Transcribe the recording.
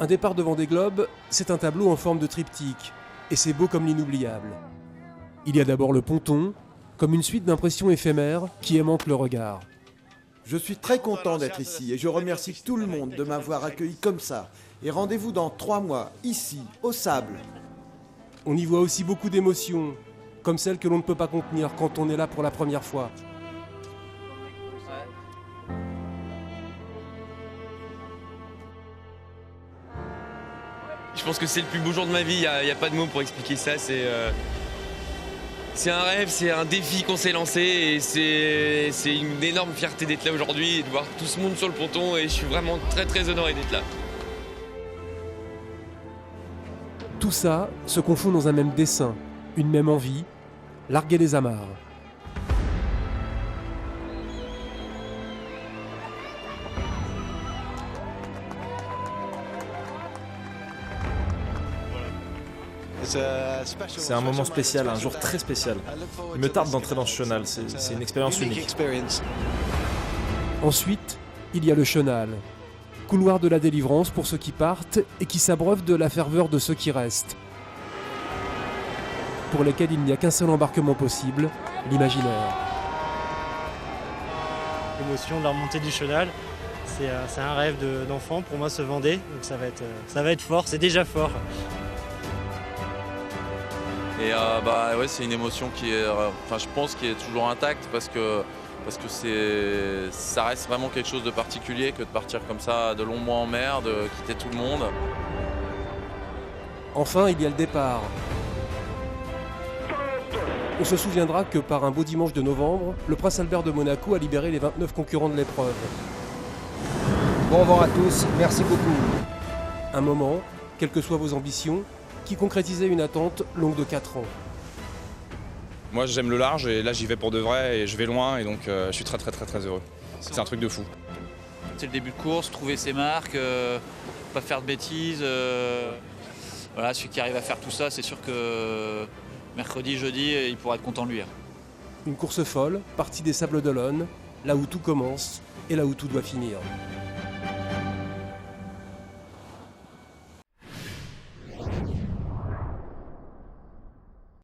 Un départ de Vendée Globe, c'est un tableau en forme de triptyque, et c'est beau comme l'inoubliable. Il y a d'abord le ponton, comme une suite d'impressions éphémères qui aimantent le regard. Je suis très content d'être ici et je remercie tout le monde de m'avoir accueilli comme ça. Et rendez-vous dans 3 mois, ici, au Sable. On y voit aussi beaucoup d'émotions, comme celles que l'on ne peut pas contenir quand on est là pour la première fois. Je pense que c'est le plus beau jour de ma vie, il n'y a pas de mots pour expliquer ça. C'est un rêve, c'est un défi qu'on s'est lancé et c'est une énorme fierté d'être là aujourd'hui et de voir tout ce monde sur le ponton et je suis vraiment très très honoré d'être là. Tout ça se confond dans un même dessin, une même envie, larguer les amarres. C'est un moment spécial, un jour très spécial. Il me tarde d'entrer dans ce chenal, c'est une expérience unique. Ensuite, il y a le chenal, couloir de la délivrance pour ceux qui partent et qui s'abreuvent de la ferveur de ceux qui restent, pour lesquels il n'y a qu'un seul embarquement possible, l'imaginaire. L'émotion de la remontée du chenal, c'est un rêve d'enfant pour moi, ce Vendée, donc ça va être fort, c'est déjà fort. Et ouais, c'est une émotion qui est, je pense, qui est toujours intacte parce que ça reste vraiment quelque chose de particulier que de partir comme ça de longs mois en mer, de quitter tout le monde. Enfin, il y a le départ. On se souviendra que par un beau dimanche de novembre, le prince Albert de Monaco a libéré les 29 concurrents de l'épreuve. Bon vent à tous, merci beaucoup. Un moment, quelles que soient vos ambitions, qui concrétisait une attente longue de 4 ans. Moi j'aime le large et là j'y vais pour de vrai et je vais loin et donc je suis très heureux. C'est un truc de fou. C'est le début de course, trouver ses marques, pas faire de bêtises. Voilà, celui qui arrive à faire tout ça, c'est sûr que mercredi, jeudi, il pourra être content de lui. Une course folle, partie des Sables d'Olonne, là où tout commence et là où tout doit finir.